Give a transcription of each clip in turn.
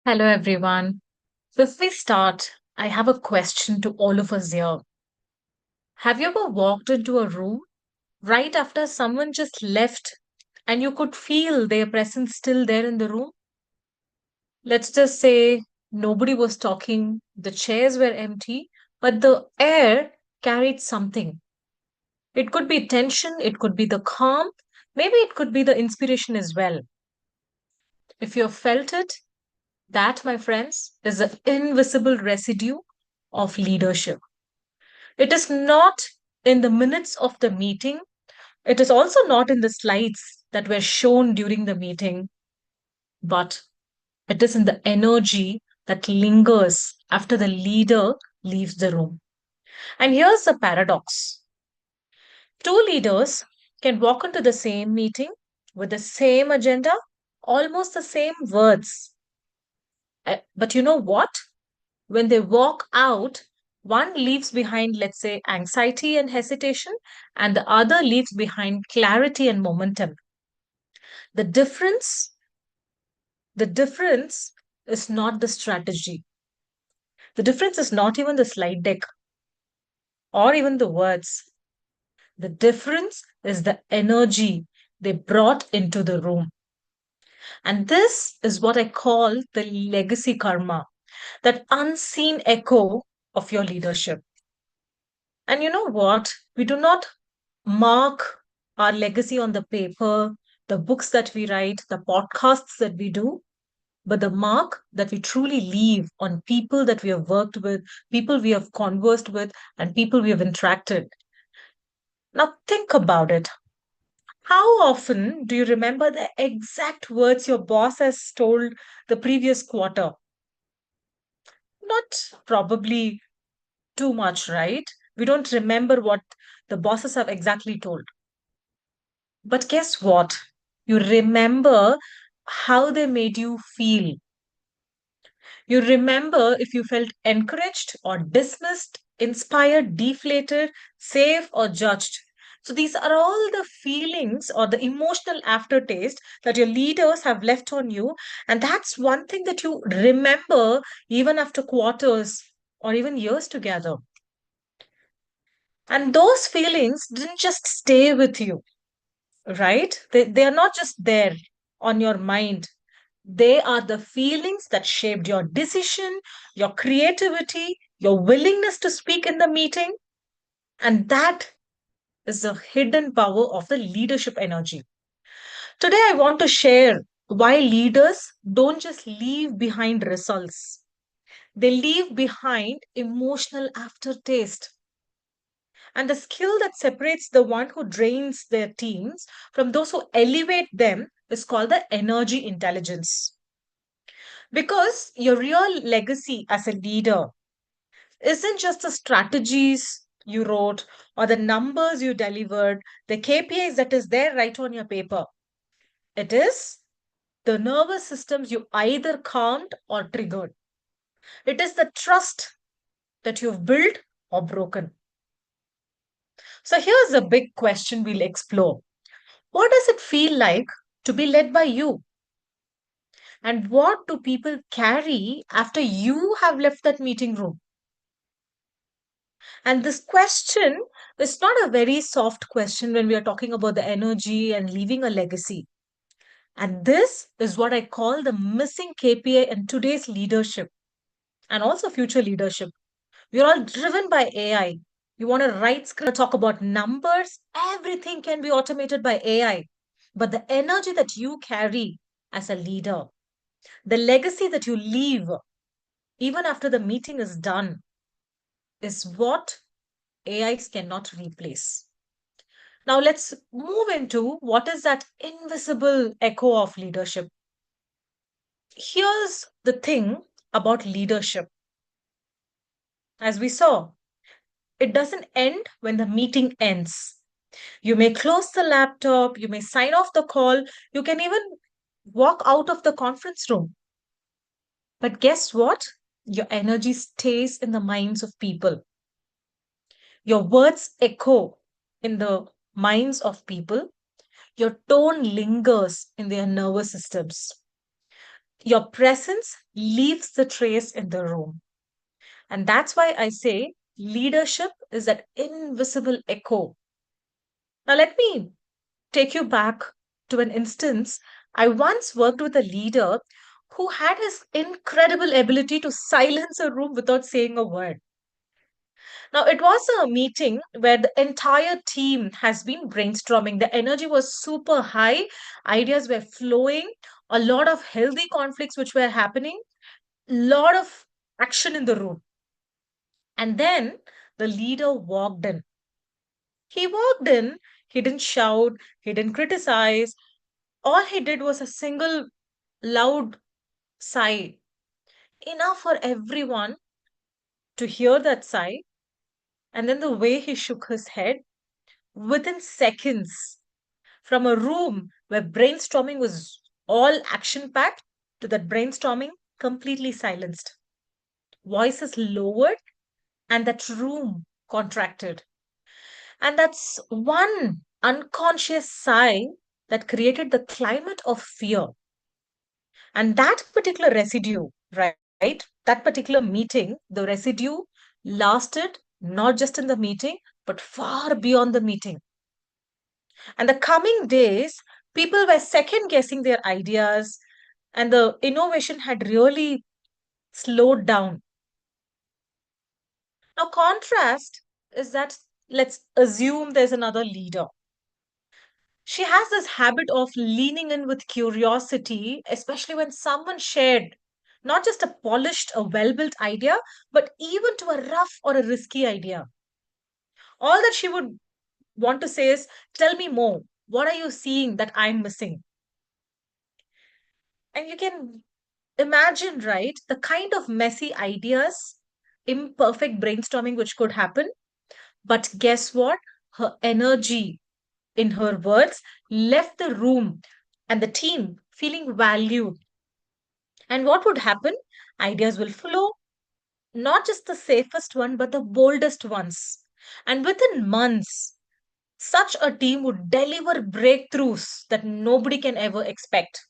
Hello, everyone. Before we start, I have a question to all of us here. Have you ever walked into a room right after someone just left and you could feel their presence still there in the room? Let's just say nobody was talking, the chairs were empty, but the air carried something. It could be tension, it could be the calm, maybe it could be the inspiration as well. If you have felt it, that, my friends, is the invisible residue of leadership. It is not in the minutes of the meeting. It is also not in the slides that were shown during the meeting, but it is in the energy that lingers after the leader leaves the room. And here's the paradox: two leaders can walk into the same meeting with the same agenda, almost the same words. But you know what? When they walk out, one leaves behind, let's say, anxiety and hesitation, and the other leaves behind clarity and momentum. The difference, the difference is not the strategy. The difference is not even the slide deck or even the words. The difference is the energy they brought into the room. And this is what I call the legacy karma, that unseen echo of your leadership. And you know what? We do not mark our legacy on the paper, the books that we write, the podcasts that we do, but the mark that we truly leave on people that we have worked with, people we have conversed with, and people we have interacted. Now, think about it. How often do you remember the exact words your boss has told the previous quarter? Not probably too much, right? We don't remember what the bosses have exactly told. But guess what? You remember how they made you feel. You remember if you felt encouraged or dismissed, inspired, deflated, safe, or judged. So these are all the feelings or the emotional aftertaste that your leaders have left on you. And that's one thing that you remember even after quarters or even years together. And those feelings didn't just stay with you, right? They are not just there on your mind. They are the feelings that shaped your decision, your creativity, your willingness to speak in the meeting. And that is the hidden power of the leadership energy. Today, I want to share why leaders don't just leave behind results, they leave behind emotional aftertaste. And the skill that separates the one who drains their teams from those who elevate them is called the energy intelligence. Because your real legacy as a leader isn't just the strategies you wrote or the numbers you delivered, the KPIs that is there right on your paper. It is the nervous systems you either calmed or triggered. It is the trust that you've built or broken. So here's a big question we'll explore. What does it feel like to be led by you? And what do people carry after you have left that meeting room? And this question is not a very soft question when we are talking about the energy and leaving a legacy. And this is what I call the missing KPI in today's leadership and also future leadership. We're all driven by AI. You want to write script, talk about numbers, everything can be automated by AI. But the energy that you carry as a leader, the legacy that you leave even after the meeting is done, is what AIs cannot replace. Now let's move into what is that invisible echo of leadership. Here's the thing about leadership. As we saw, it doesn't end when the meeting ends. You may close the laptop, you may sign off the call, you can even walk out of the conference room. But guess what? Your energy stays in the minds of people. Your words echo in the minds of people. Your tone lingers in their nervous systems. Your presence leaves the trace in the room. And that's why I say leadership is that invisible echo. Now, let me take you back to an instance. I once worked with a leader who had his incredible ability to silence a room without saying a word. Now, it was a meeting where the entire team has been brainstorming. The energy was super high, ideas were flowing, a lot of healthy conflicts which were happening, lot of action in the room. And then the leader walked in. He walked in, he didn't shout, he didn't criticize. All he did was a single loud sigh, enough for everyone to hear that sigh. And then the way he shook his head, within seconds, from a room where brainstorming was all action packed to that brainstorming completely silenced. Voices lowered and that room contracted. And that's one unconscious sigh that created the climate of fear. And that particular residue, right? That particular meeting, the residue lasted not just in the meeting, but far beyond the meeting. And the coming days, people were second guessing their ideas, and the innovation had really slowed down. Now, contrast is that let's assume there's another leader. She has this habit of leaning in with curiosity, especially when someone shared not just a polished, a well built idea, but even to a rough or a risky idea. All that she would want to say is, tell me more. What are you seeing that I'm missing? And you can imagine, right, the kind of messy ideas, imperfect brainstorming which could happen. But guess what? Her energy in her words left the room and the team feeling valued. And what would happen? Ideas will flow, not just the safest one, but the boldest ones. And within months, such a team would deliver breakthroughs that nobody can ever expect.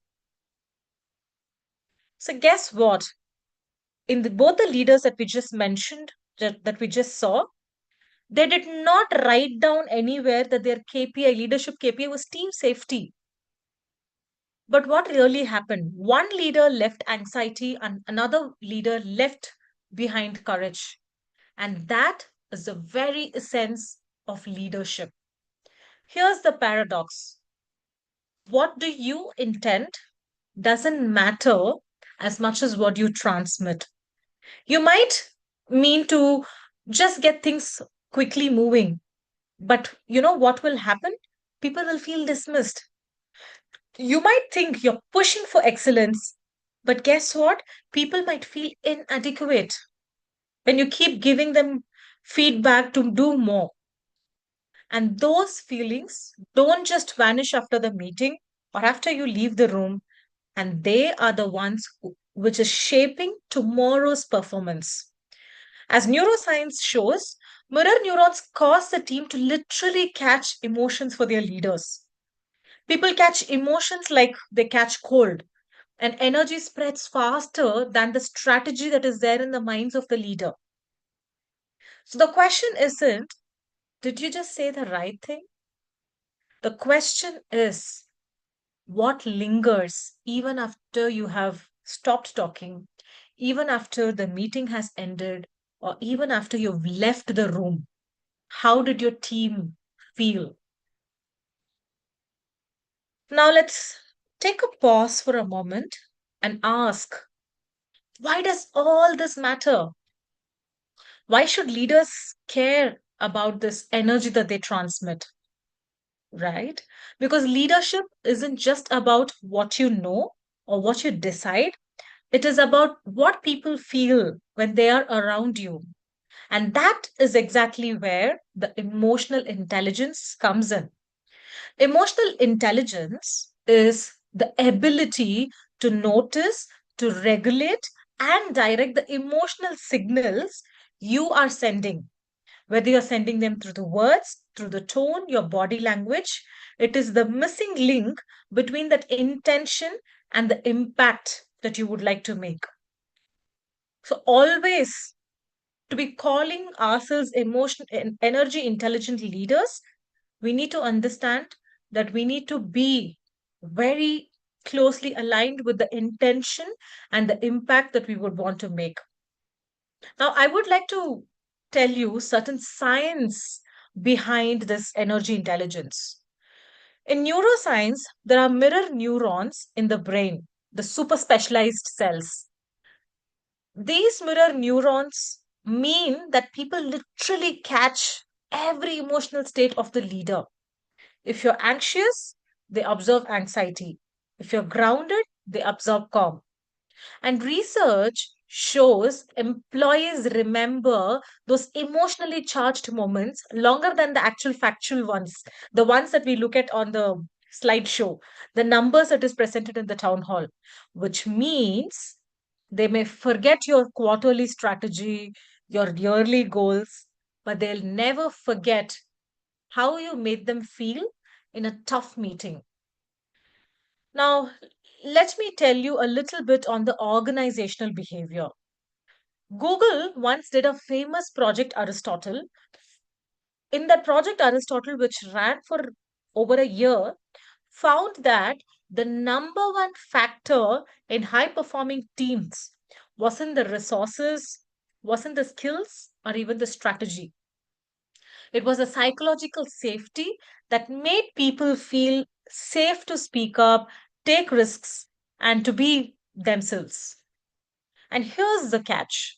So, guess what? In both the leaders that we just mentioned, that we just saw, they did not write down anywhere that their KPI, leadership KPI, was team safety. But what really happened? One leader left anxiety and another leader left behind courage. And that is the very essence of leadership. Here's the paradox: what do you intend doesn't matter as much as what you transmit. You might mean to just get things quickly moving, but you know what will happen? People will feel dismissed. You might think you're pushing for excellence, but guess what? People might feel inadequate when you keep giving them feedback to do more. And those feelings don't just vanish after the meeting or after you leave the room, and they are the ones which is shaping tomorrow's performance. As neuroscience shows, mirror neurons cause the team to literally catch emotions for their leaders. People catch emotions like they catch cold, and energy spreads faster than the strategy that is there in the minds of the leader. So the question isn't, did you just say the right thing? The question is, what lingers even after you have stopped talking, even after the meeting has ended, or even after you've left the room? How did your team feel? Now let's take a pause for a moment and ask, why does all this matter? Why should leaders care about this energy that they transmit? Right? Because leadership isn't just about what you know or what you decide, it is about what people feel when they are around you. And that is exactly where the emotional intelligence comes in. Emotional intelligence is the ability to notice, to regulate, and direct the emotional signals you are sending, whether you're sending them through the words, through the tone, your body language. It is the missing link between that intention and the impact that you would like to make. So, always to be calling ourselves emotion and energy intelligent leaders, we need to understand that we need to be very closely aligned with the intention and the impact that we would want to make. Now, I would like to tell you certain science behind this energy intelligence. In neuroscience, there are mirror neurons in the brain, the super specialized cells. These mirror neurons mean that people literally catch every emotional state of the leader. If you're anxious, they observe anxiety. If you're grounded, they observe calm. And research shows employees remember those emotionally charged moments longer than the actual factual ones, the ones that we look at on the slideshow, the numbers that is presented in the town hall, which means they may forget your quarterly strategy, your yearly goals, but they'll never forget how you made them feel in a tough meeting. Now, let me tell you a little bit on the organizational behavior. Google once did a famous project Aristotle. In that project Aristotle, which ran for over a year, found that the number one factor in high performing teams wasn't the resources, wasn't the skills, or even the strategy. It was a psychological safety that made people feel safe to speak up, take risks, and to be themselves. And here's the catch: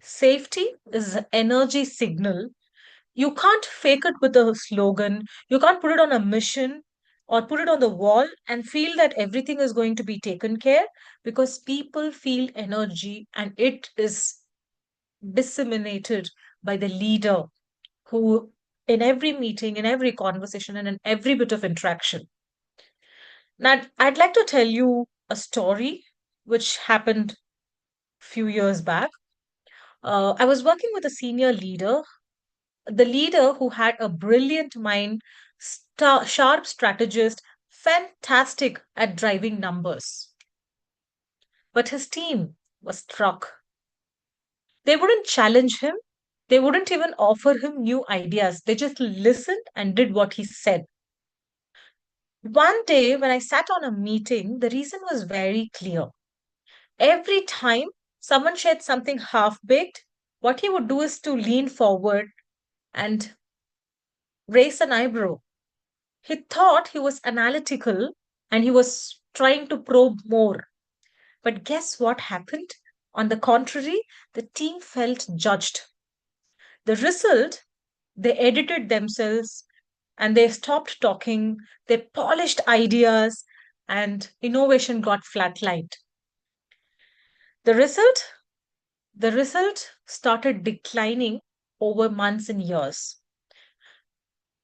safety is an energy signal. You can't fake it with a slogan, you can't put it on a mission or put it on the wall and feel that everything is going to be taken care, because people feel energy and it is disseminated by the leader who, in every meeting, in every conversation, and in every bit of interaction. Now, I'd like to tell you a story which happened few years back. I was working with a senior leader, the leader who had a brilliant mind, sharp strategist, fantastic at driving numbers. But his team was struck. They wouldn't challenge him, they wouldn't even offer him new ideas. They just listened and did what he said. One day, when I sat on a meeting, the reason was very clear. Every time someone shared something half baked, what he would do is to lean forward and raise an eyebrow. He thought he was analytical and he was trying to probe more. But guess what happened? On the contrary, the team felt judged. The result, they edited themselves and they stopped talking, they polished ideas, and innovation got flatlined. The result? The result started declining over months and years.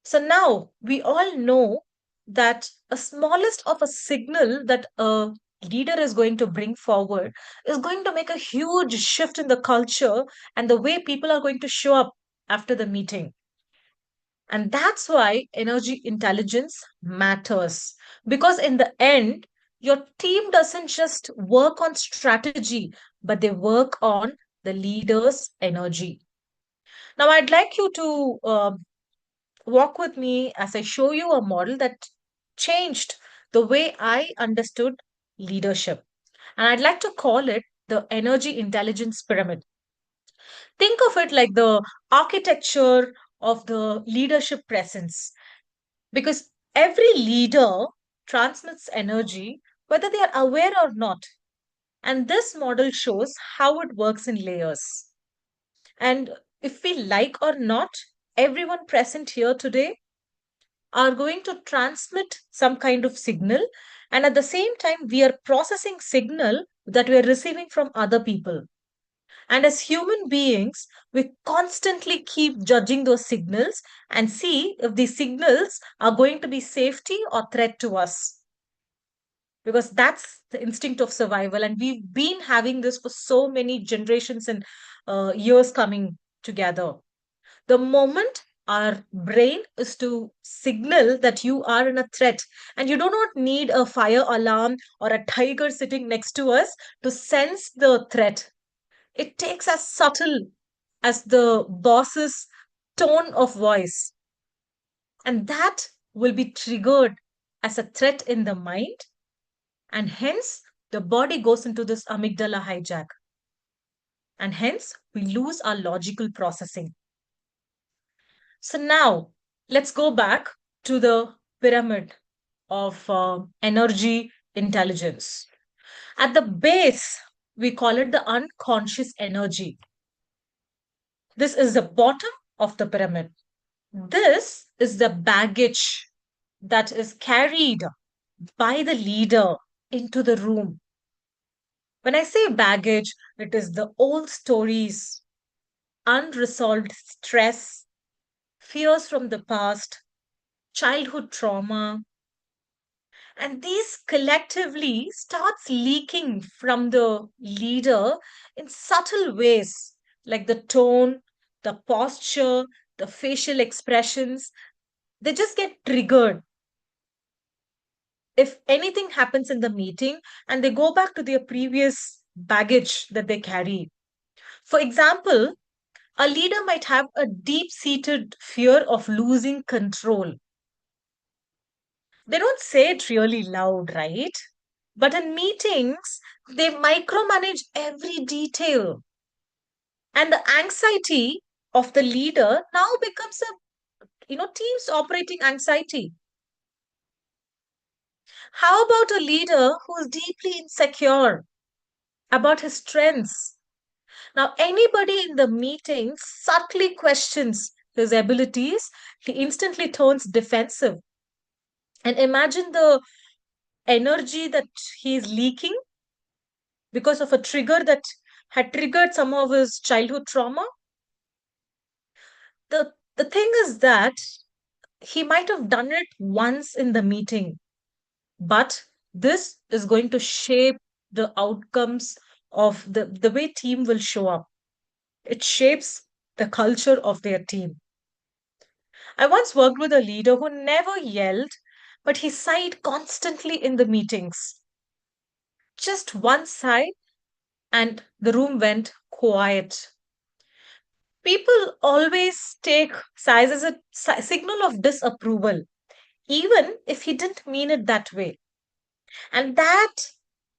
So now we all know that a smallest of a signal that a leader is going to bring forward is going to make a huge shift in the culture and the way people are going to show up after the meeting. And that's why energy intelligence matters. Because in the end, your team doesn't just work on strategy, but they work on the leader's energy. Now, I'd like you to walk with me as I show you a model that changed the way I understood leadership. And I'd like to call it the energy intelligence pyramid. Think of it like the architecture of the leadership presence, because every leader transmits energy whether they are aware or not. And this model shows how it works in layers. And if we like or not, everyone present here today are going to transmit some kind of signal, and at the same time we are processing signal that we are receiving from other people. And as human beings, we constantly keep judging those signals and see if these signals are going to be safety or threat to us, because that's the instinct of survival, and we've been having this for so many generations and years coming together. The moment Our brain is to signal that you are in a threat, and you do not need a fire alarm or a tiger sitting next to us to sense the threat. It takes as subtle as the boss's tone of voice, and that will be triggered as a threat in the mind, and hence the body goes into this amygdala hijack, and hence we lose our logical processing. So now let's go back to the pyramid of energy intelligence. At the base, we call it the unconscious energy. This is the bottom of the pyramid. This is the baggage that is carried by the leader into the room. When I say baggage, it is the old stories, unresolved stress, fears from the past, childhood trauma, and these collectively starts leaking from the leader in subtle ways, like the tone, the posture, the facial expressions. They just get triggered if anything happens in the meeting, and they go back to their previous baggage that they carry. For example, a leader might have a deep seated fear of losing control. They don't say it really loud, right? But in meetings, they micromanage every detail. And the anxiety of the leader now becomes team's operating anxiety. How about a leader who is deeply insecure about his strengths? Now, anybody in the meeting subtly questions his abilities, he instantly turns defensive. And imagine the energy that he is leaking because of a trigger that had triggered some of his childhood trauma. The thing is that he might have done it once in the meeting, but this is going to shape the outcomes of the way team will show up. It shapes the culture of their team. I once worked with a leader who never yelled, but he sighed constantly in the meetings. Just one sigh, and the room went quiet. People always take sighs as a signal of disapproval, even if he didn't mean it that way. And that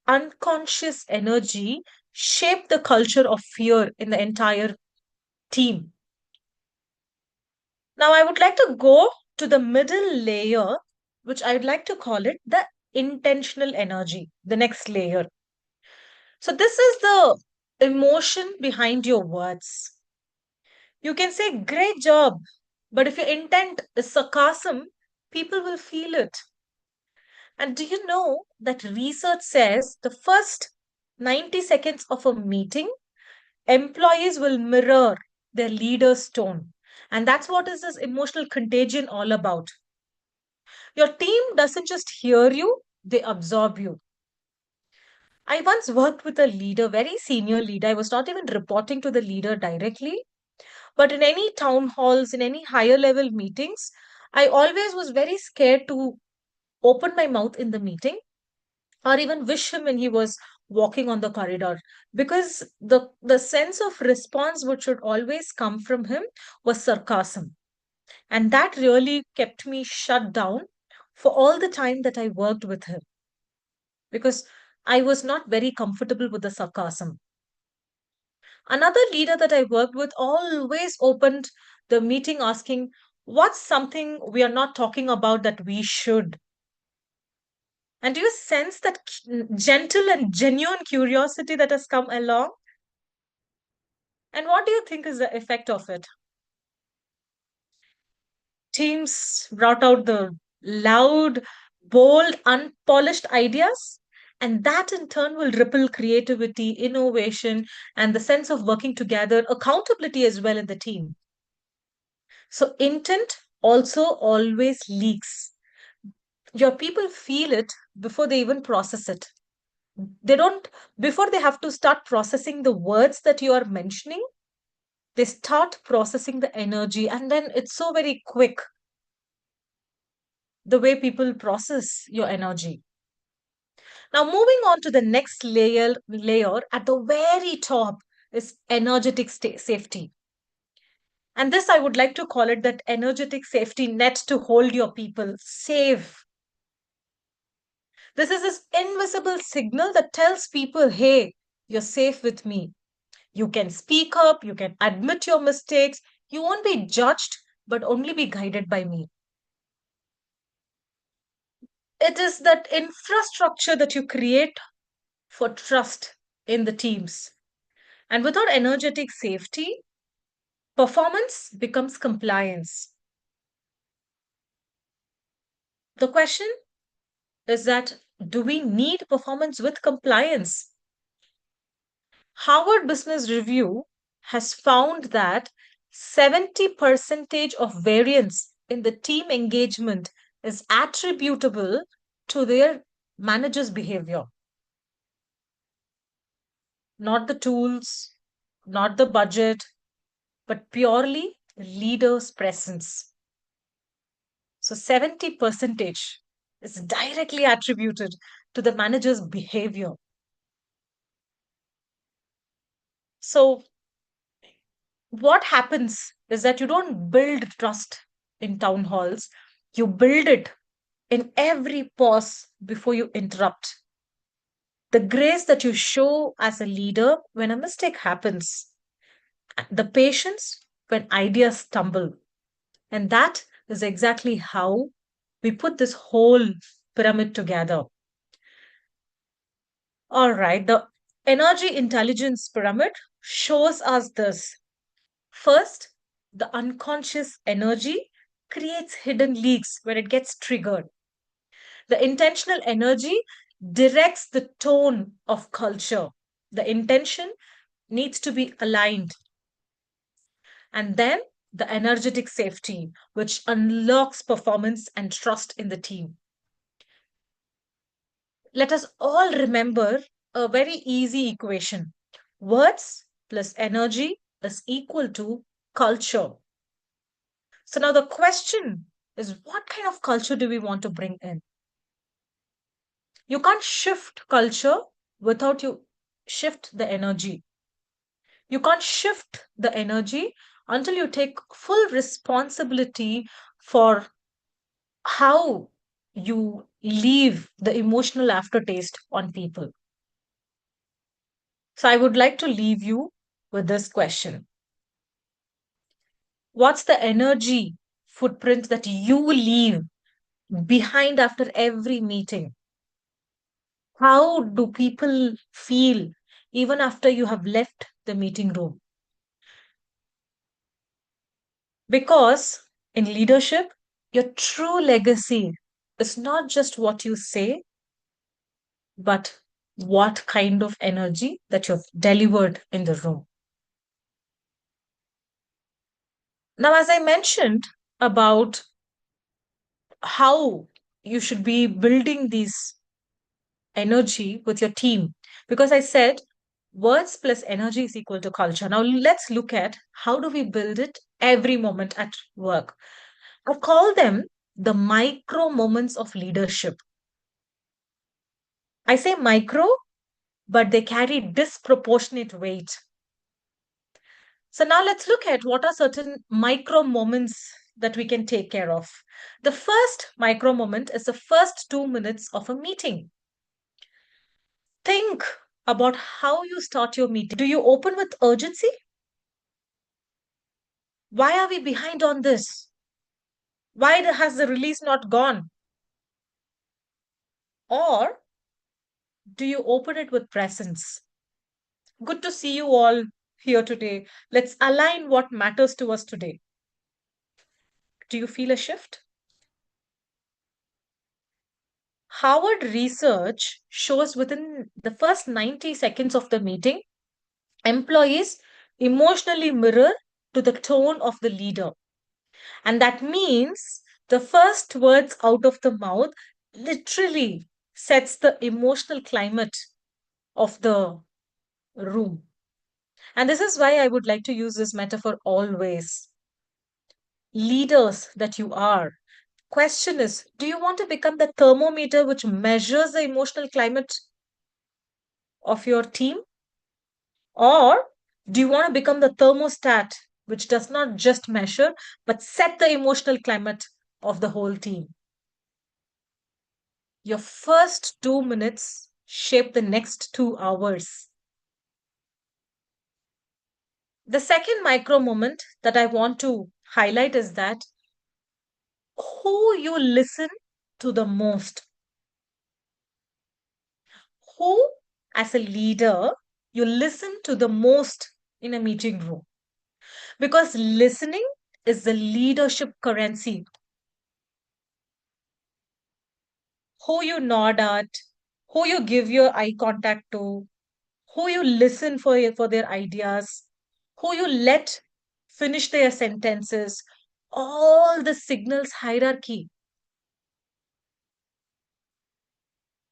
unconscious energy shaped the culture of fear in the entire team. Now, I would like to go to the middle layer, which I would like to call it the intentional energy, the next layer. So, this is the emotion behind your words. You can say, great job, but if your intent is sarcasm, people will feel it. And do you know that research says the first 90 seconds of a meeting, employees will mirror their leader's tone. And that's what is this emotional contagion all about. Your team doesn't just hear you, they absorb you. I once worked with a leader, very senior leader. I was not even reporting to the leader directly, but in any town halls, in any higher level meetings, I always was very scared to open my mouth in the meeting or even wish him when he was walking on the corridor, because the sense of response which should always come from him was sarcasm, and that really kept me shut down for all the time that I worked with him, because I was not very comfortable with the sarcasm. Another leader that I worked with always opened the meeting asking, what's something we are not talking about that we should? And do you sense that gentle and genuine curiosity that has come along? And what do you think is the effect of it? Teams brought out the loud, bold, unpolished ideas, and that in turn will ripple creativity, innovation, and the sense of working together, accountability as well in the team. So, intent also always leaks. Your people feel it before they even process it. They don't, before they have to start processing the words that you are mentioning, They start processing the energy, and then it's so very quick the way people process your energy. Now, moving on to the next layer at the very top is energetic safety. And this, I would like to call it that energetic safety net to hold your people safe. This is this invisible signal that tells people, hey, you're safe with me. You can speak up, you can admit your mistakes, you won't be judged, but only be guided by me. It is that infrastructure that you create for trust in the teams. And without energetic safety, performance becomes compliance. The question is that do we need performance with compliance? Harvard Business Review has found that 70% of variance in the team engagement is attributable to their manager's behavior, not the tools, not the budget, but purely leader's presence. So 70 percentage is directly attributed to the manager's behavior. So what happens is that you don't build trust in town halls, you build it in every pause before you interrupt. The grace that you show as a leader when a mistake happens, the patience when ideas stumble. And that is exactly how we put this whole pyramid together. All right, the energy intelligence pyramid shows us this. First, the unconscious energy creates hidden leaks when it gets triggered. The intentional energy directs the tone of culture. The intention needs to be aligned. And then the energetic safety, which unlocks performance and trust in the team. Let us all remember a very easy equation: words plus energy is equal to culture. So now the question is, what kind of culture do we want to bring in? You can't shift culture without you shift the energy. You can't shift the energy until you take full responsibility for how you leave the emotional aftertaste on people. So I would like to leave you with this question: what's the energy footprint that you leave behind after every meeting? How do people feel even after you have left the meeting room? Because in leadership, your true legacy is not just what you say, but what kind of energy that you've delivered in the room. Now, as I mentioned about how you should be building these energy with your team, because I said words plus energy is equal to culture. Now, let's look at how do we build it every moment at work. I call them the micro moments of leadership. I say micro, but they carry disproportionate weight. So now let's look at what are certain micro moments that we can take care of. The first micro moment is the first 2 minutes of a meeting. Think about how you start your meeting. Do you open with urgency? Why are we behind on this? Why has the release not gone? Or do you open it with presence? Good to see you all here today. Let's align what matters to us today. Do you feel a shift? Harvard research shows within the first 90 seconds of the meeting, employees emotionally mirror to the tone of the leader. And that means the first words out of the mouth literally sets the emotional climate of the room. And this is why I would like to use this metaphor always. Leaders that you are. Question is, do you want to become the thermometer which measures the emotional climate of your team? Or do you want to become the thermostat which does not just measure but set the emotional climate of the whole team? Your first 2 minutes shape the next 2 hours. The second micro moment that I want to highlight is that who you listen to the most. Who, as a leader, you listen to the most in a meeting room. Because listening is the leadership currency. Who you nod at, who you give your eye contact to, who you listen for their ideas, who you let finish their sentences, all the signals hierarchy.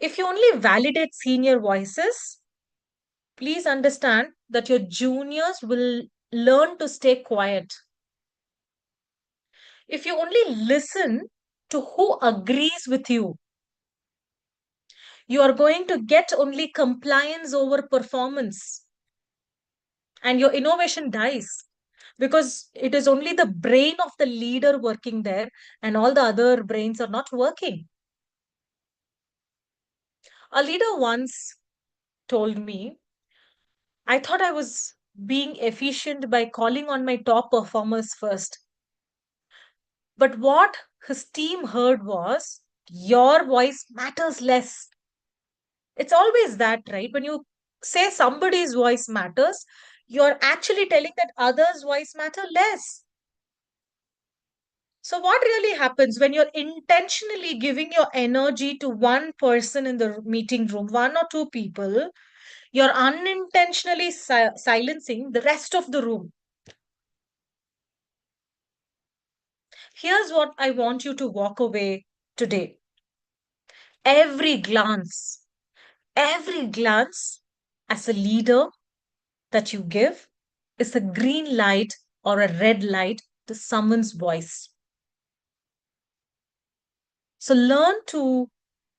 If you only validate senior voices, please understand that your juniors will learn to stay quiet. If you only listen to who agrees with you are going to get only compliance over performance and your innovation dies because it is only the brain of the leader working there and all the other brains are not working. A leader once told me, I thought I was being efficient by calling on my top performers first. But what his team heard was, your voice matters less. It's always that, right? When you say somebody's voice matters, you're actually telling that others' voice matter less. So, what really happens when you're intentionally giving your energy to one person in the meeting room, one or two people, you're unintentionally silencing the rest of the room. Here's what I want you to walk away today. Every glance, every glance as a leader that you give is a green light or a red light to someone's voice. So learn to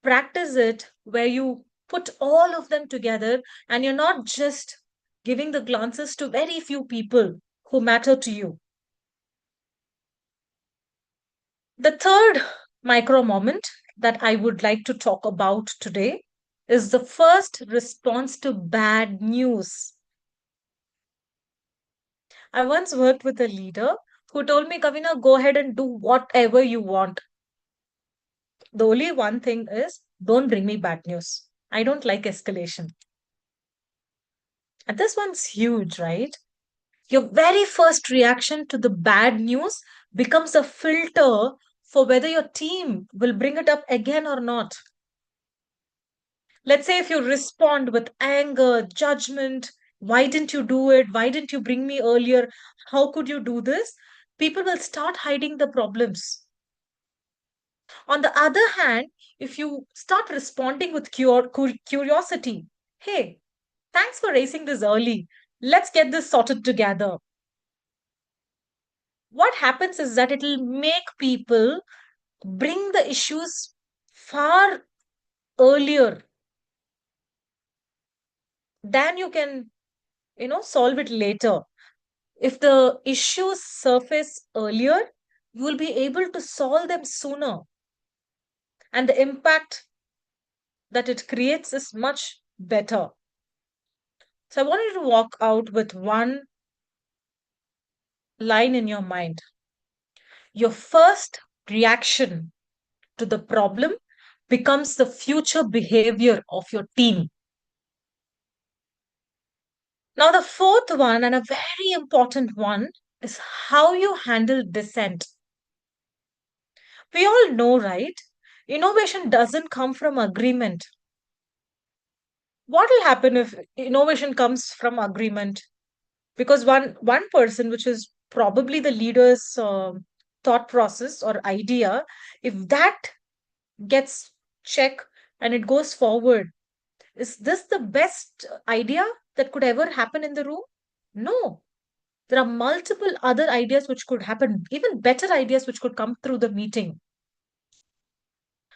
practice it where you put all of them together and you're not just giving the glances to very few people who matter to you. The third micro moment that I would like to talk about today is the first response to bad news. I once worked with a leader who told me, Kavina, go ahead and do whatever you want. The only one thing is, don't bring me bad news. I don't like escalation. And this one's huge, right? Your very first reaction to the bad news becomes a filter for whether your team will bring it up again or not. Let's say if you respond with anger, judgment, why didn't you do it? Why didn't you bring me earlier? How could you do this? People will start hiding the problems. On the other hand, if you start responding with curiosity, hey, thanks for raising this early. Let's get this sorted together. What happens is that it'll make people bring the issues far earlier than you can, solve it later. If the issues surface earlier, you will be able to solve them sooner. And the impact that it creates is much better. So I want you to walk out with one line in your mind. Your first reaction to the problem becomes the future behavior of your team. Now, the fourth one, and a very important one, is how you handle dissent. We all know, right? Innovation doesn't come from agreement. What will happen if innovation comes from agreement? Because one person, which is probably the leader's thought process or idea, if that gets checked and it goes forward, is this the best idea that could ever happen in the room? No, there are multiple other ideas which could happen, even better ideas which could come through the meeting.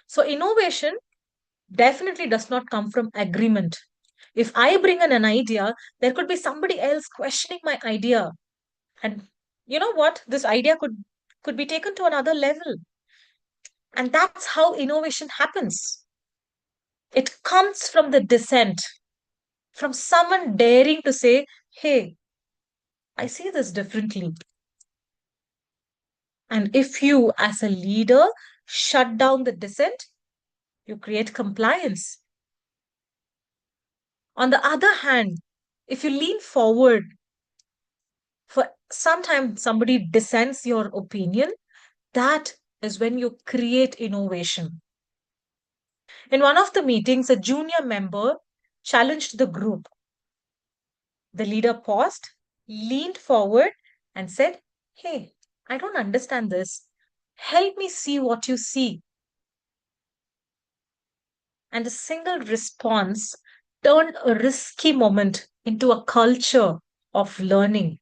So, innovation definitely does not come from agreement. If I bring in an idea, there could be somebody else questioning my idea. And you know what? This idea could be taken to another level. And that's how innovation happens. It comes from the dissent, from someone daring to say, hey, I see this differently. And if you, as a leader, shut down the dissent, you create compliance. On the other hand, if you lean forward, for sometimes somebody dissents your opinion, that is when you create innovation. In one of the meetings, a junior member challenged the group. The leader paused, leaned forward, and said, hey, I don't understand this. Help me see what you see. And a single response turned a risky moment into a culture of learning.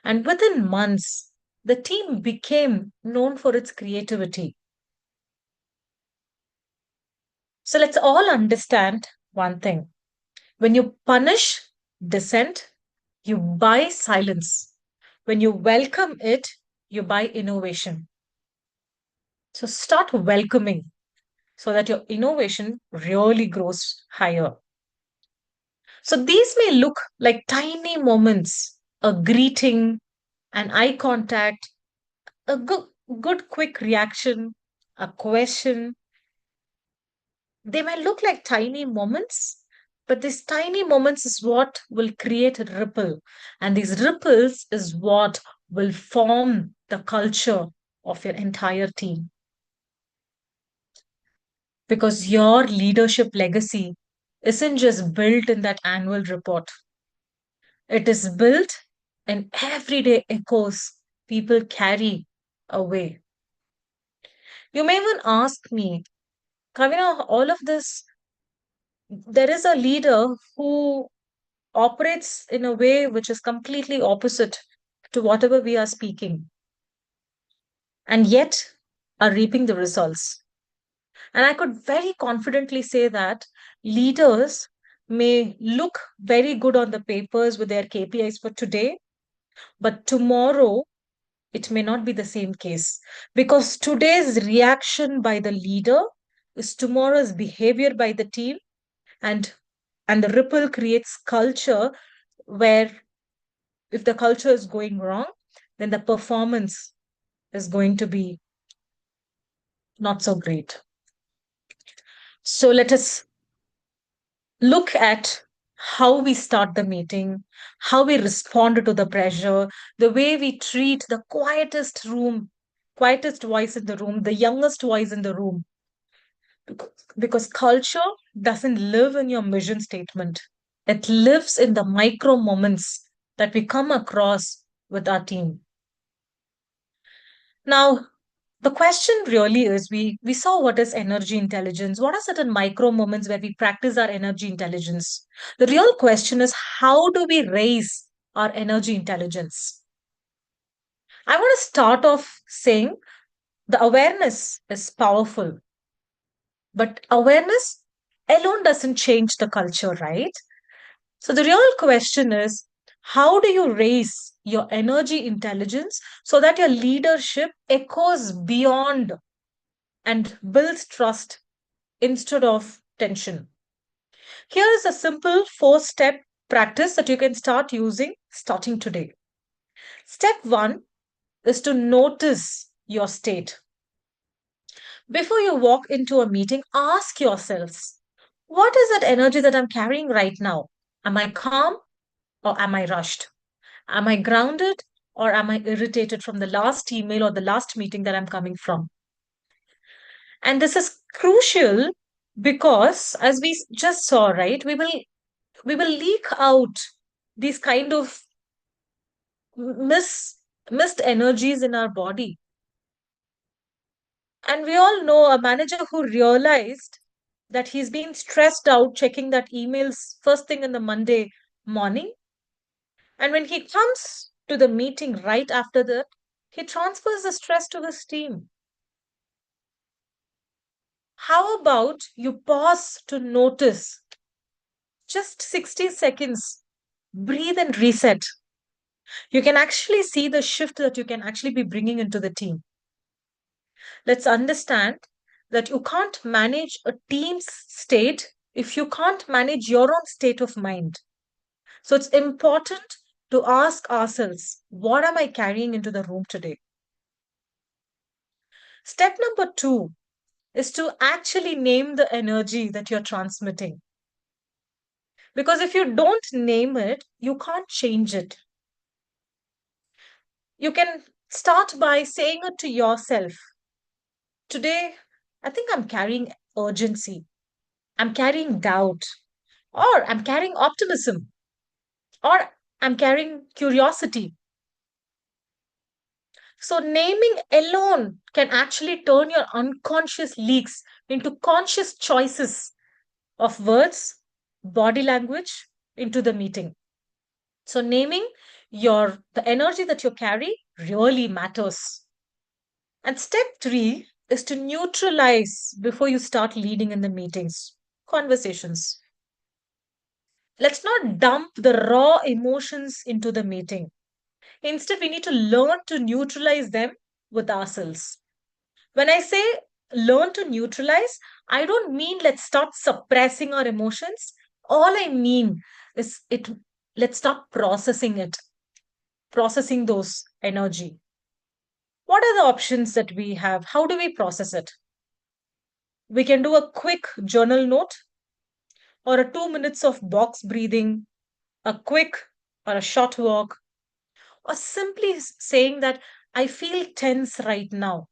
And within months, the team became known for its creativity. So let's all understand one thing. When you punish dissent, you buy silence. When you welcome it, you buy innovation. So start welcoming so that your innovation really grows higher. So these may look like tiny moments, a greeting, an eye contact, a good quick reaction, a question. They may look like tiny moments, but these tiny moments is what will create a ripple. And these ripples is what will form the culture of your entire team. Because your leadership legacy isn't just built in that annual report, it is built in everyday echoes people carry away. You may even ask me, Kavina, all of this, there is a leader who operates in a way which is completely opposite to whatever we are speaking, and yet are reaping the results. And I could very confidently say that leaders may look very good on the papers with their KPIs for today, but tomorrow it may not be the same case because today's reaction by the leader is tomorrow's behavior by the team, and and the ripple creates culture where if the culture is going wrong, then the performance is going to be not so great. So let us look at how we start the meeting, how we respond to the pressure, the way we treat the quietest voice in the room, the youngest voice in the room. Because culture doesn't live in your mission statement, it lives in the micro moments that we come across with our team. Now, the question really is we saw what is energy intelligence. What are certain micro moments where we practice our energy intelligence? The real question is how do we raise our energy intelligence? I want to start off saying the awareness is powerful, but awareness alone doesn't change the culture, right? So the real question is how do you raise your energy intelligence so that your leadership echoes beyond and builds trust instead of tension? Here is a simple 4 step practice that you can start using starting today. Step one is to notice your state. Before you walk into a meeting, ask yourselves, what is that energy that I'm carrying right now? Am I calm or am I rushed? Am I grounded or am I irritated from the last email or the last meeting that I'm coming from? And this is crucial because as we just saw, right, we will leak out these kind of miss, missed energies in our body. And we all know a manager who realized that he's been stressed out checking that emails first thing in the Monday morning. And when he comes to the meeting right after that, he transfers the stress to his team. How about you pause to notice just 60 seconds, breathe and reset? You can actually see the shift that you can actually be bringing into the team. Let's understand that you can't manage a team's state if you can't manage your own state of mind. So it's important to ask ourselves, what am I carrying into the room today? Step number two is to actually name the energy that you're transmitting. Because if you don't name it, you can't change it. You can start by saying it to yourself. Today, I think I'm carrying urgency, I'm carrying doubt, or I'm carrying optimism, or I'm carrying curiosity. So, naming alone can actually turn your unconscious leaks into conscious choices of words, body language into the meeting. So, naming the energy that you carry really matters. And step three is to neutralize before you start leading in the meetings, conversations. Let's not dump the raw emotions into the meeting. Instead, we need to learn to neutralize them with ourselves. When I say learn to neutralize, I don't mean let's start suppressing our emotions. All I mean is let's start processing those energy. What are the options that we have? How do we process it? We can do a quick journal note or a 2 minutes of box breathing, a quick or a short walk, or simply saying that I feel tense right now.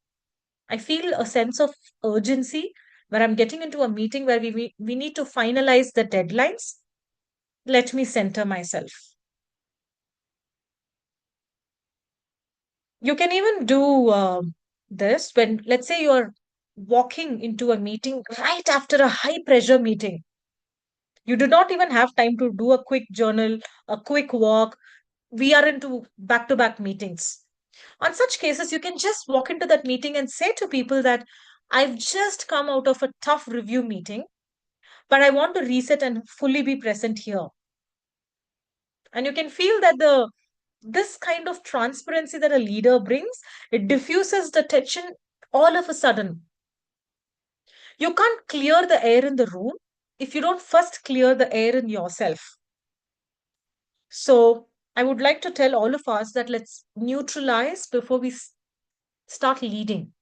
I feel a sense of urgency where I'm getting into a meeting where we need to finalize the deadlines. Let me center myself. You can even do this when, let's say, you're walking into a meeting right after a high pressure meeting. You do not even have time to do a quick journal, a quick walk. We are into back to back meetings. On such cases, you can just walk into that meeting and say to people that I've just come out of a tough review meeting, but I want to reset and fully be present here. And you can feel that the this kind of transparency that a leader brings, it diffuses the tension all of a sudden. You can't clear the air in the room if you don't first clear the air in yourself. So I would like to tell all of us that let's neutralize before we start leading.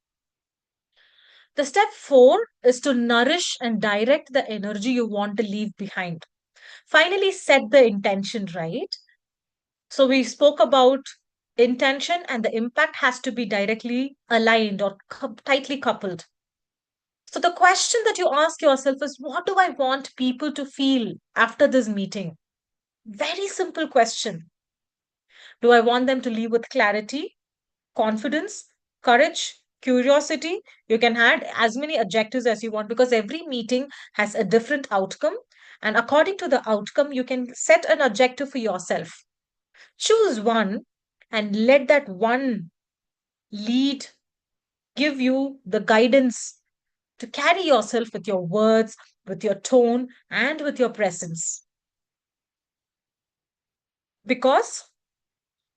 The step four is to nourish and direct the energy you want to leave behind. Finally, set the intention right. So we spoke about intention, and the impact has to be directly aligned or tightly coupled. So the question that you ask yourself is, what do I want people to feel after this meeting? Very simple question. Do I want them to leave with clarity, confidence, courage, curiosity? You can add as many adjectives as you want because every meeting has a different outcome. And according to the outcome, you can set an objective for yourself. Choose one and let that one lead, give you the guidance to carry yourself with your words, with your tone, and with your presence. Because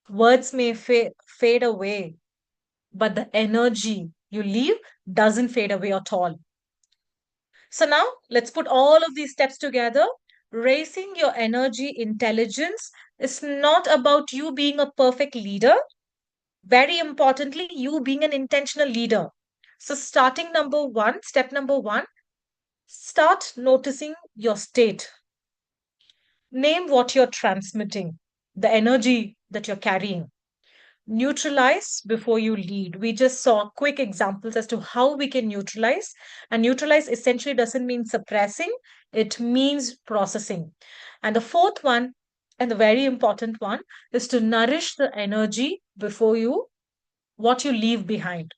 words may fade away, but the energy you leave doesn't fade away at all. So now let's put all of these steps together. Raising your energy intelligence is not about you being a perfect leader. Very importantly, you being an intentional leader. So, step number one, start noticing your state. Name what you're transmitting, the energy that you're carrying. Neutralize before you lead. We just saw quick examples as to how we can neutralize. And neutralize essentially doesn't mean suppressing, it means processing. And the fourth one, and the very important one, is to nourish the energy before what you leave behind.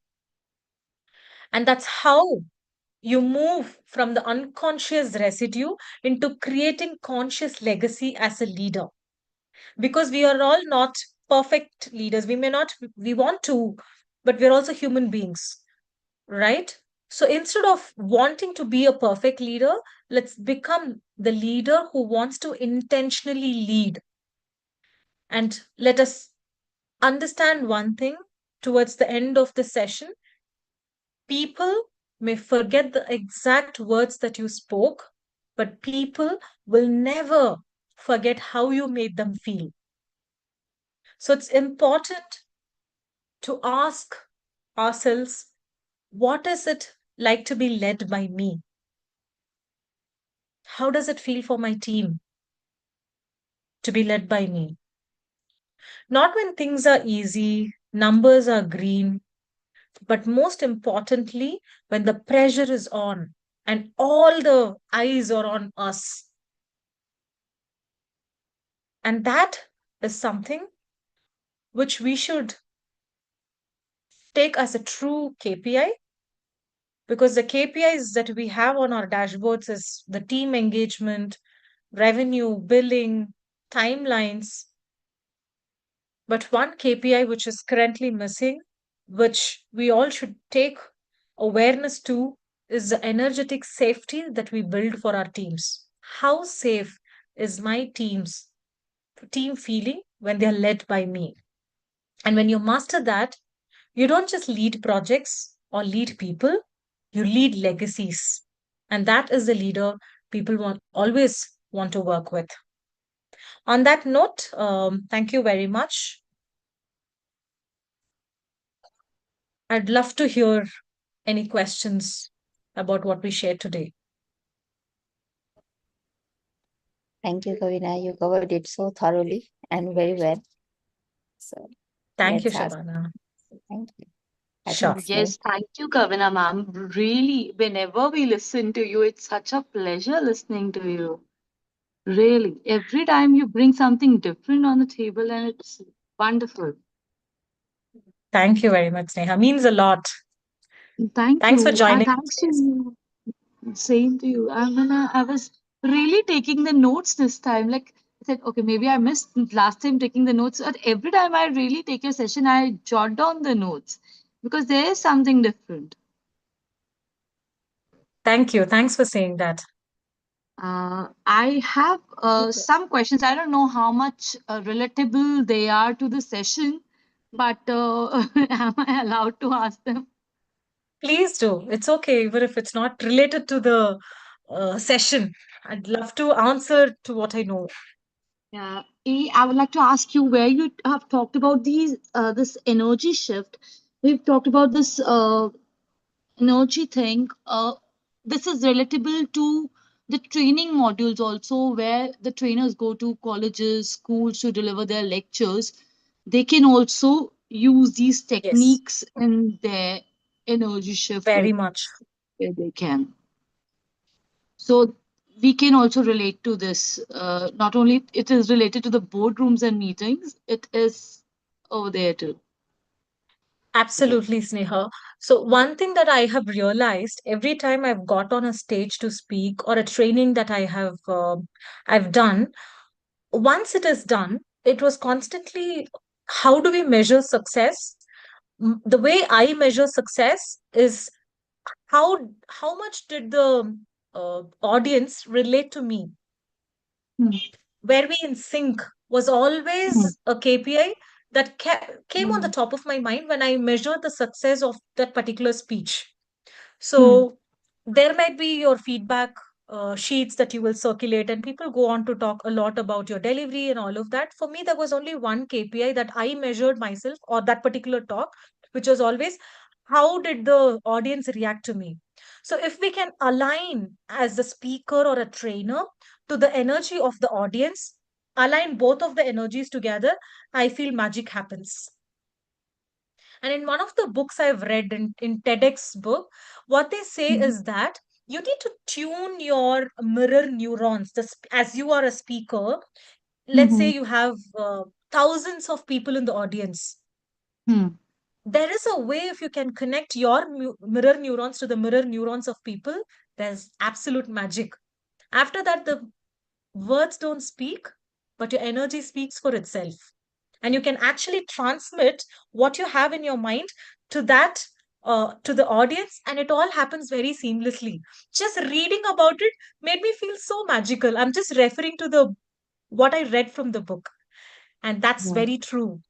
And that's how you move from the unconscious residue into creating conscious legacy as a leader. because we are all not perfect leaders. We may not, we want to, but we're also human beings, right? So instead of wanting to be a perfect leader, let's become the leader who wants to intentionally lead. And let us understand one thing towards the end of the session: people may forget the exact words that you spoke, but people will never forget how you made them feel. So it's important to ask ourselves, what is it like to be led by me? How does it feel for my team to be led by me? Not when things are easy, numbers are green, but most importantly, when the pressure is on and all the eyes are on us. And that is something which we should take as a true KPI, because the KPIs that we have on our dashboards is the team engagement, revenue, billing, timelines. But one KPI which is currently missing, which we all should take awareness to, is the energetic safety that we build for our teams. How safe is my team feeling when they are led by me? And when you master that, you don't just lead projects or lead people, you lead legacies. And that is the leader people want always want to work with. On that note, thank you very much. I'd love to hear any questions about what we shared today. Thank you, Kavina. You covered it so thoroughly and very well. So Thank you, let's ask. Shabana. Thank you. I think Sure. it's Yes, thank you, Kavina ma'am. Really, whenever we listen to you, it's such a pleasure listening to you. Really, every time you bring something different on the table, and it's wonderful. Thank you very much, Sneha. Means a lot. Thank Thanks for you. joining Thanks to us. you. Same to you. I was really taking the notes this time. Like I said, okay, maybe I missed last time taking the notes, but every time I really take a session, I jot down the notes because there is something different. Thank you. Thanks for saying that. I have some questions. I don't know how much relatable they are to the session, but am I allowed to ask them? Please do. It's okay, even if it's not related to the session. I'd love to answer to what I know. Yeah, I would like to ask you where you have talked about these this energy shift. We've talked about this energy thing. This is relatable to the training modules also, where the trainers go to colleges, schools to deliver their lectures. They can also use these Yes, techniques in their energy shift very much. where they can. So we can also relate to this. Not only it is related to the boardrooms and meetings, it is over there too. Yeah. Absolutely, Sneha. So, one thing that I have realized every time I've got on a stage to speak or a training that I've done, once it is done, it was constantly, how do we measure success? The way I measure success is how much did the audience relate to me? Hmm. Were we in sync was Hmm. always a KPI that came on the Hmm. top of my mind when I measured the success of that particular speech. Hmm. So there might be your feedback sheets that you will circulate, and people go on to talk a lot about your delivery and all of that. For me, there was only one KPI that I measured myself or that particular talk, which was always how did the audience react to me. So if we can align as a speaker or a trainer to the energy of the audience, align both of the energies together, I feel magic happens. And in one of the books I've read in TEDx book, what they say Hmm. is that you need to tune your mirror neurons. As you are a speaker, let's say Hmm. you have thousands of people in the audience. Hmm. There is a way if you can connect your mirror neurons to the mirror neurons of people, there's absolute magic. After that, the words don't speak, but your energy speaks for itself. And you can actually transmit what you have in your mind to that to the audience, and it all happens very seamlessly. Just reading about it made me feel so magical. I'm just referring to the what I read from the book, and that's Yeah. very true.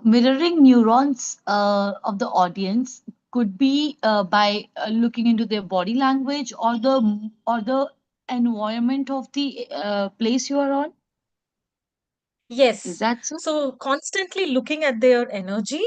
Mirroring neurons of the audience could be by looking into their body language or the environment of the place you are on. Is Yes. that so? So constantly looking at their energy,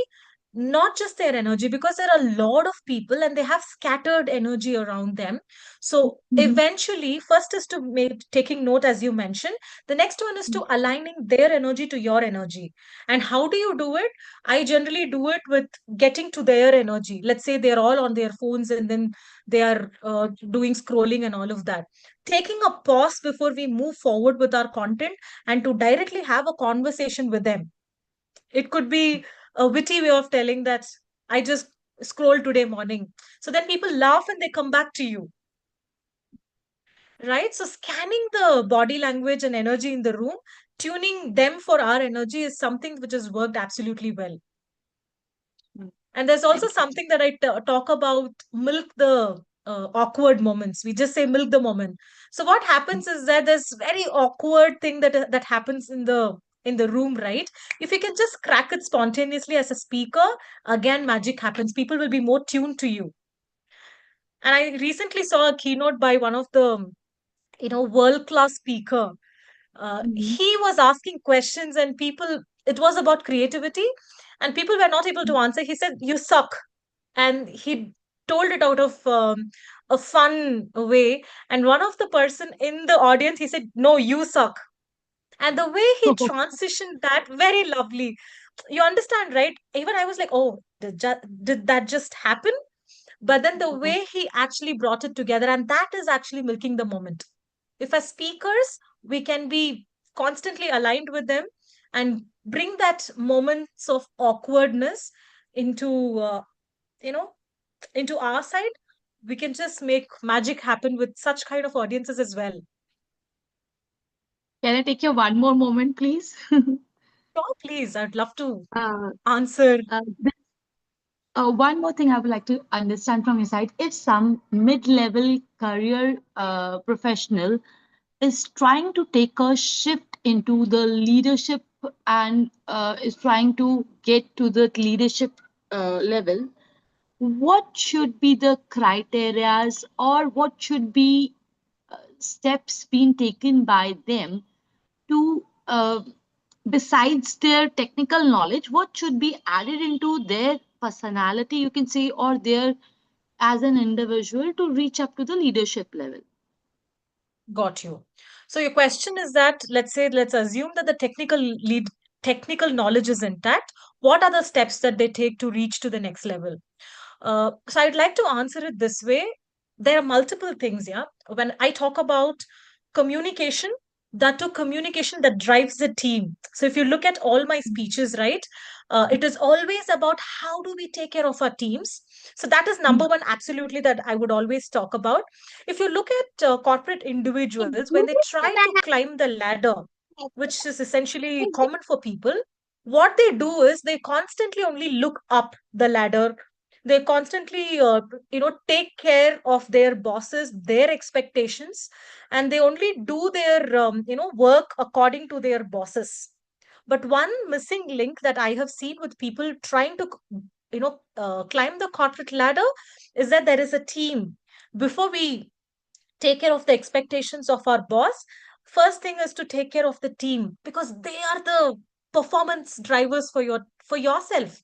not just their energy, because there are a lot of people and they have scattered energy around them. So Mhm. eventually, first is to make taking note, as you mentioned. The next one is to aligning their energy to your energy. And how do you do it? I generally do it with getting to their energy. Let's say they're all on their phones and then they are doing scrolling and all of that. Taking a pause before we move forward with our content and to directly have a conversation with them. It could be a witty way of telling that I just scrolled today morning. So then people laugh and they come back to you, right? So scanning the body language and energy in the room, tuning them for our energy is something which has worked absolutely well. Mm. And there's also Thank you. something that talk about milk the awkward moments. We just say milk the moment. So what happens is that there's very awkward thing that happens in the room, right? If you can just crack it spontaneously as a speaker, again magic happens. People will be more tuned to you. And I recently saw a keynote by one of the world class speaker. Mhm. He was asking questions and people, it was about creativity, and people were not able to answer. He said, "You suck." And he told it out of a fun way. And one of the person in the audience, he said, "No, you suck." And the way he transitioned that, very lovely. You understand, right? Even I was like, oh, did that just happen? But then the way he actually brought it together, and that is actually milking the moment. If as speakers, we can be constantly aligned with them and bring that moments of awkwardness into, you know, into our side, we can just make magic happen with such kind of audiences as well. Can I take your one more moment, please? Sure, please. I'd love to uh, answer. One more thing I would like to understand from your side, if some mid-level career professional is trying to take a shift into the leadership and is trying to get to the leadership level, what should be the criterias or what should be steps being taken by them to besides their technical knowledge, what should be added into their personality, you can say, or their as an individual to reach up to the leadership level? Got you. So your question is that, let's say, let's assume that the technical knowledge is intact. What are the steps that they take to reach to the next level? So I'd like to answer it this way. There are multiple things, yeah. When I talk about communication, that to communication that drives the team. So if you look at all my speeches, right, it is always about how do we take care of our teams. So that is number one, absolutely, that I would always talk about. If you look at corporate individuals, when they try to climb the ladder, which is essentially common for people, what they do is they constantly only look up the ladder. They constantly take care of their bosses, their expectations, and they only do their work according to their bosses. But one missing link that I have seen with people trying to climb the corporate ladder is that there is a team. Before we take care of the expectations of our boss, first thing is to take care of the team, because they are the performance drivers for yourself,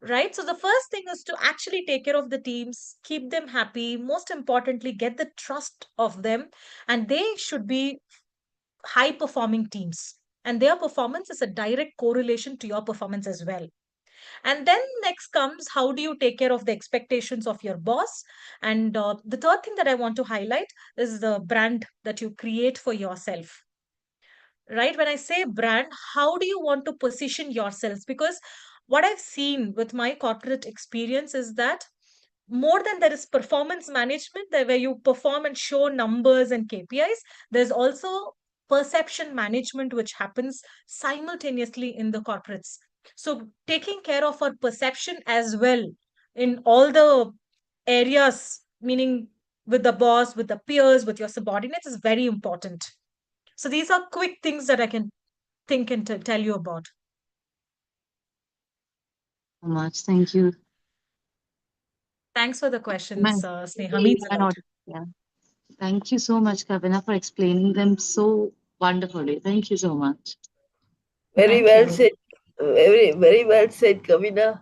right? So the first thing is to actually take care of the teams, keep them happy, most importantly get the trust of them, and they should be high performing teams, and their performance is a direct correlation to your performance as well. And then next comes, how do you take care of the expectations of your boss? And the third thing that I want to highlight is the brand that you create for yourself, right? When I say brand, how do you want to position yourselves? Because what I've seen with my corporate experience is that more than there is performance management, there where you perform and show numbers and KPIs, there's also perception management which happens simultaneously in the corporates. So taking care of our perception as well in all the areas, meaning with the boss, with the peers, with your subordinates, is very important. So these are quick things that I can think and tell you about. So much. Thank you. Thanks for the questions, Man, Sneha. Means a lot. yeah. Thank you so much, Kavina, for explaining them so wonderfully. Thank you so much. Very Thank well you. said. Very well said, Kavina.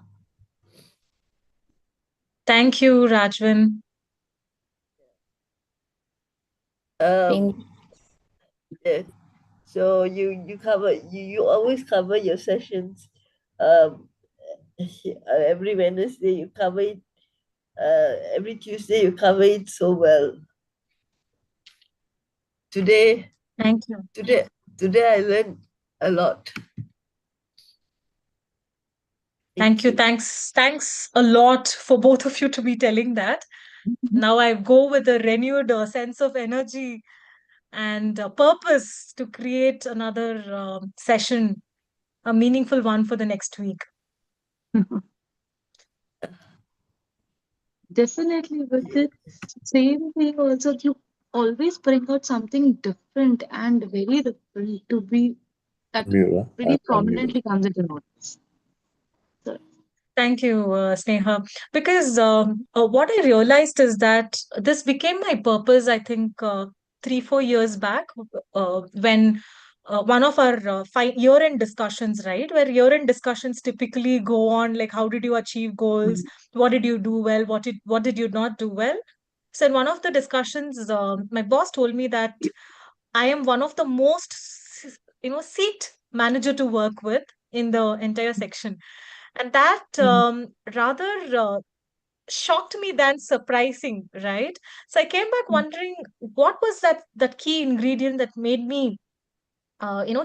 Thank you, Rajvin. Um, yeah. So you always cover your sessions. Um, every Wednesday you cover it. Every Tuesday you cover it so well. Today, Thank you. today, today I learned a lot. Thank Thank you. you. Thanks a lot for both of you to be telling that. Now I go with a renewed sense of energy and purpose to create another session, a meaningful one for the next week. Definitely with it. Same thing also, you always bring out something different and very different to be that Mira, pretty unmute. prominently comes into notice. So, Thank you, Sneha. Because what I realized is that this became my purpose, I think, 3, 4 years back, when one of our year-end discussions, right, where year-end discussions typically go on like, how did you achieve goals? mm, What did you do well? What did you not do well? So in one of the discussions, my boss told me that I am one of the most, seat manager to work with in the entire section, and that mm, rather shocked me than surprising, right? So I came back wondering what was that key ingredient that made me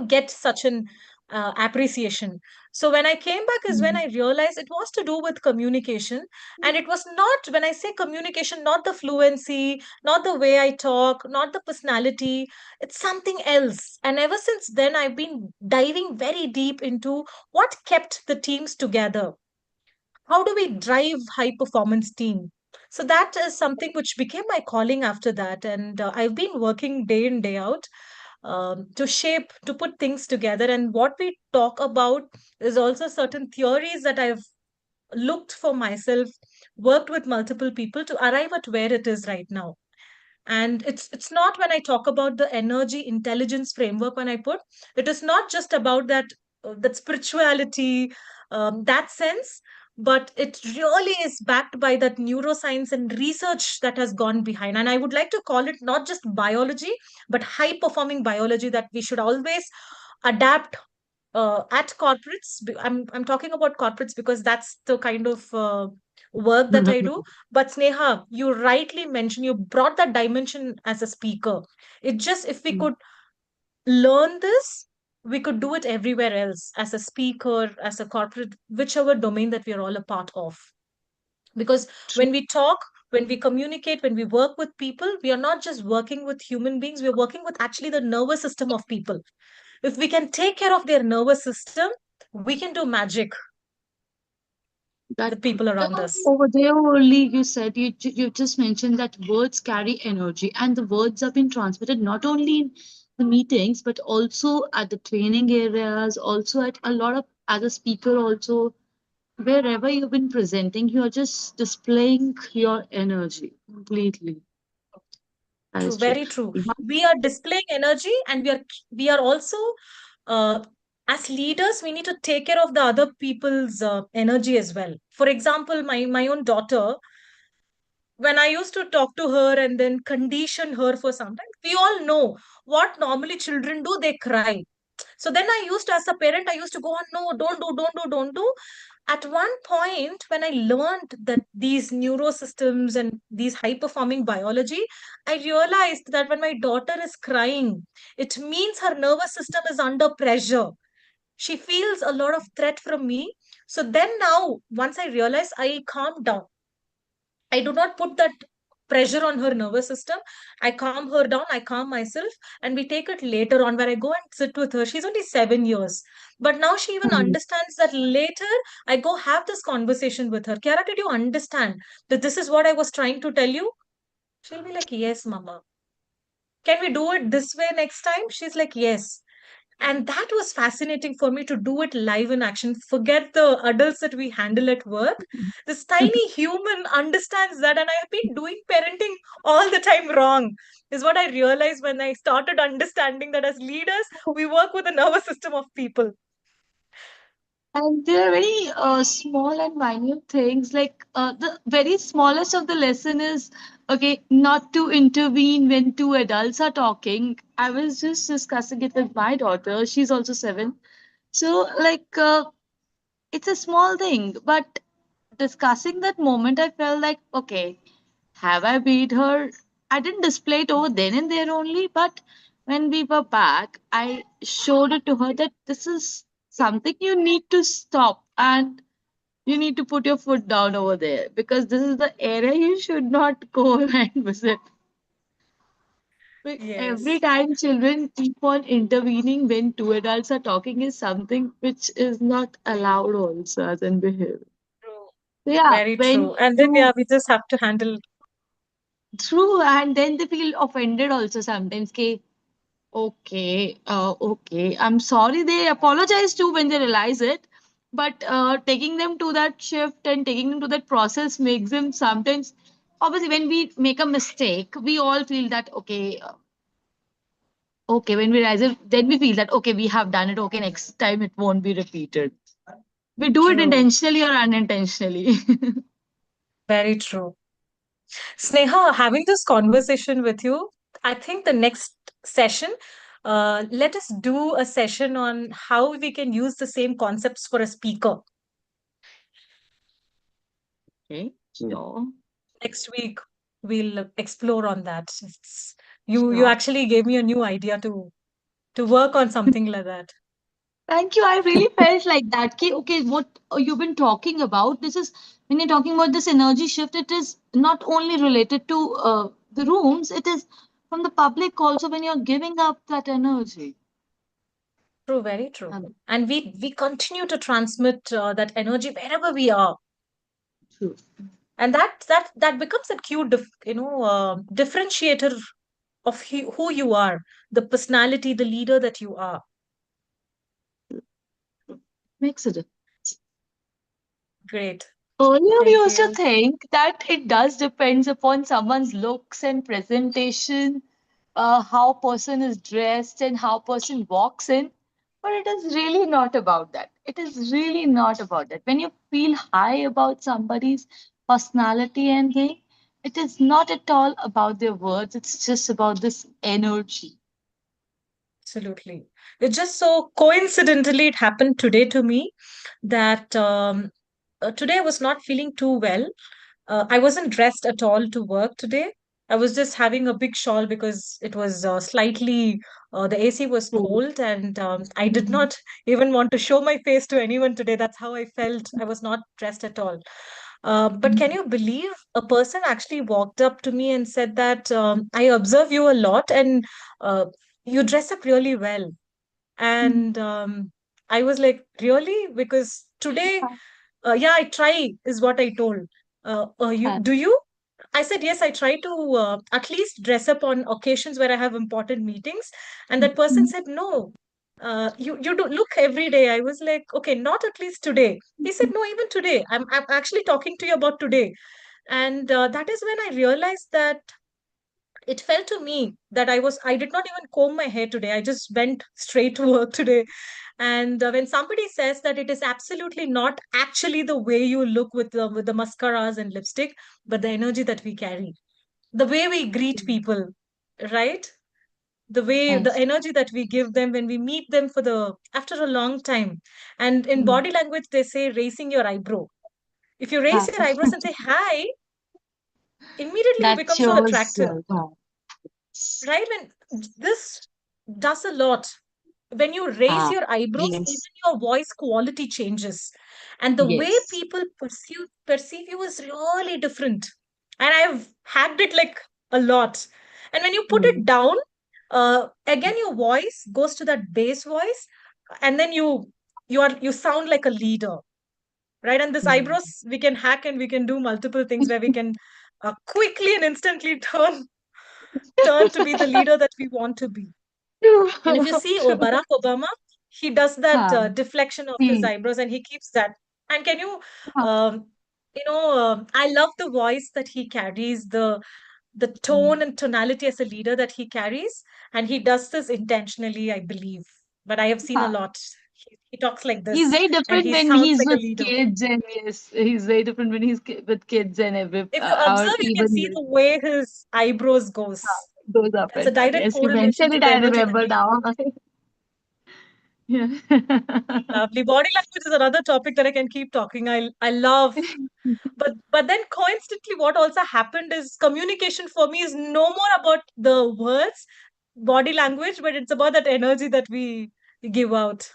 get such an appreciation. So when I came back is when mm, I realized it was to do with communication. And it was not, when I say communication, not the fluency, not the way I talk, not the personality, it's something else. And ever since then I've been diving very deep into what kept the teams together. How do we drive high performance team? So that is something which became my calling after that, and I've been working day in day out to put things together. And what we talk about is also certain theories that I've looked for myself, worked with multiple people to arrive at where it is right now. And it's not, when I talk about the energy intelligence framework, when I put, it is not just about that spirituality, that sense, but it really is backed by that neuroscience and research that has gone behind. And I would like to call it not just biology, but high performing biology, that we should always adapt at corporates. I'm talking about corporates because that's the kind of work that I do. But Sneha, you rightly mentioned, you brought that dimension as a speaker. It just, if we mm. could learn this, we could do it everywhere else, as a speaker, as a corporate, whichever domain that we are all a part of. Because True. when we talk, when we communicate, when we work with people, we are not just working with human beings, we are working with actually the nervous system of people. If we can take care of their nervous system, we can do magic That with people around uh, us. over there only you said you just mentioned that words carry energy, and the words have been transmitted not only in the meetings but also at the training areas, also at a lot of as a speaker also wherever you've been presenting, you're just displaying your energy completely. That True, is true. very true. Yeah. We are displaying energy, and we are also, uh, as leaders, we need to take care of the other people's energy as well. For example, my own daughter, when I used to talk to her and then condition her for some time, we all know what normally children do, they cry. So then I used to, as a parent, I used to go on, no, don't do, don't do, don't do. At one point, when I learned that these neurosystems and these high performing biology, I realized that when my daughter is crying, it means her nervous system is under pressure. She feels a lot of threat from me. So then now, once I realize, I calm down. I do not put that pressure on her nervous system. I calm her down, I calm myself, and we take it later on where I go and sit with her. She's only 7 years. But now she even Mm. understands that later I go have this conversation with her. Kiara, did you understand that this is what I was trying to tell you? She'll be like, yes, mama. Can we do it this way next time? She's like, yes. And that was fascinating for me to do it live in action. Forget the adults that we handle at work. This tiny human understands that, and I have been doing parenting all the time wrong, is what I realized when I started understanding that as leaders, we work with the nervous system of people. And there are very small and minute things. Like the very smallest of the lesson is okay, not to intervene when two adults are talking. I was just discussing it with my daughter. She's also 7. So, like, it's a small thing, but discussing that moment, I felt like, okay, have I beat her? I didn't display it over then and there only, but when we were back, I showed it to her that this is something you need to stop and you need to put your foot down over there because this is the area you should not go and visit. But every Yes, time children keep on intervening when two adults are talking is something which is not allowed also as in behavior. true. So yeah, Very when true. And then, you yeah, we just have to handle. true, and then they feel offended also sometimes. Okay, okay, I'm sorry. They apologize too when they realize it, but taking them to that shift and taking them to that process makes them sometimes. Obviously, when we make a mistake, we all feel that okay, okay. When we realize it, then we feel that okay, we have done it. Okay, next time it won't be repeated. We do it True. intentionally or unintentionally. Very true. Sneha, having this conversation with you, I think the next session, let us do a session on how we can use the same concepts for a speaker. Okay, sure, Next week, we'll explore on that. You sure. actually gave me a new idea to work on something like that. Thank you. I really felt like that. Okay, what you've been talking about, this is when you're talking about this energy shift, it is not only related to the rooms, it is from the public also when you're giving up that energy. True, very true. Um, And we continue to transmit that energy wherever we are, True. and that becomes a cute, differentiator of who you are, the personality, the leader that you are. Makes it. Great. Earlier, we Thank used to you. think that it does depends upon someone's looks and presentation, how person is dressed and how person walks in. But it is really not about that. It is really not about that. When you feel high about somebody's personality and thing, it is not at all about their words. It's just about this energy. Absolutely. It just so coincidentally it happened today to me that today I was not feeling too well. I wasn't dressed at all to work today. I was just having a big shawl because it was slightly, the AC was True. cold, and I did Mhm. not even want to show my face to anyone today. That's how I felt. I was not dressed at all. But can you believe a person actually walked up to me and said that I observe you a lot and uh, you dress up really well. Mhm. And I was like, really? Because today, yeah, I try, is what I told. You Uh, do you? I said, yes, I try to at least dress up on occasions where I have important meetings. And that person said, no, you do look every day. I was like, okay, not at least today. He said, no, even today. I'm actually talking to you about today. And that is when I realized that it felt to me that I did not even comb my hair today. I just went straight to work today. And when somebody says that it is absolutely not actually the way you look with the mascaras and lipstick, but the energy that we carry, the way we greet people, right? The way, the nice. energy that we give them when we meet them for the after a long time. And in Mm. body language, they say raising your eyebrow. If you raise Ah, your eyebrows and say hi, immediately you that become so shows attractive, vibes. right? When this does a lot. When you raise Ah, your eyebrows, yes, even your voice quality changes. And the way yes. people perceive you is really different. And I've hacked it like a lot. And when you put it Mm. down, again your voice goes to that bass voice, and then you sound like a leader, right? And this Mm. eyebrows we can hack, and we can do multiple things where we can quickly and instantly turn to be the leader that we want to be. True. And if you see True. Barack Obama, he does that Huh. deflection of his Hmm. eyebrows, and he keeps that. And can you, Huh. um, I love the voice that he carries, the tone Mm. and tonality as a leader that he carries, and he does this intentionally, I believe. But I have seen a Huh. lot. He talks like He's this, very and different he when sounds he's like a with leader. kids, and yes, he's very different when he's with kids and If you or observe, you can even see with the way his eyebrows goes. goes up That's a and down. direct Yes, you correlation mentioned to it. the I energy that remember we now. Yeah. lovely. Body language is another topic that I can keep talking. I love, but then coincidentally, what also happened is communication for me is no more about the words, body language, but it's about that energy that we give out.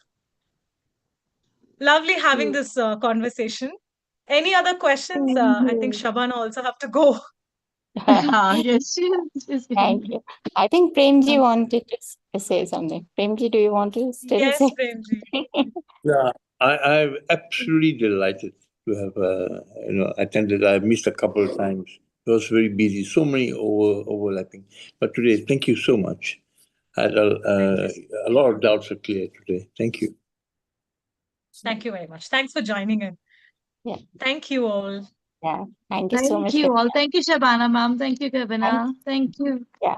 Lovely having True. this conversation. Any other questions? Same I think here. Shabana also have to go. Yes, she's Thank getting. you. I think Premji Um, wanted to say something. Premji, do you want to still Yes, say? Premji. Yeah, I'm absolutely delighted to have attended. I missed a couple of times. It was very busy, so many overlapping. But today, thank you so much. I had Thank you. a lot of doubts are clear today. Thank you. Thank you very much. Thanks for joining in. Yeah, Thank you all. yeah. Thank you so Thank much, you all. Kavina. Thank you, Shabana ma'am. Thank you, Thank Kavina. Thank you. yeah.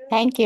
Thank you.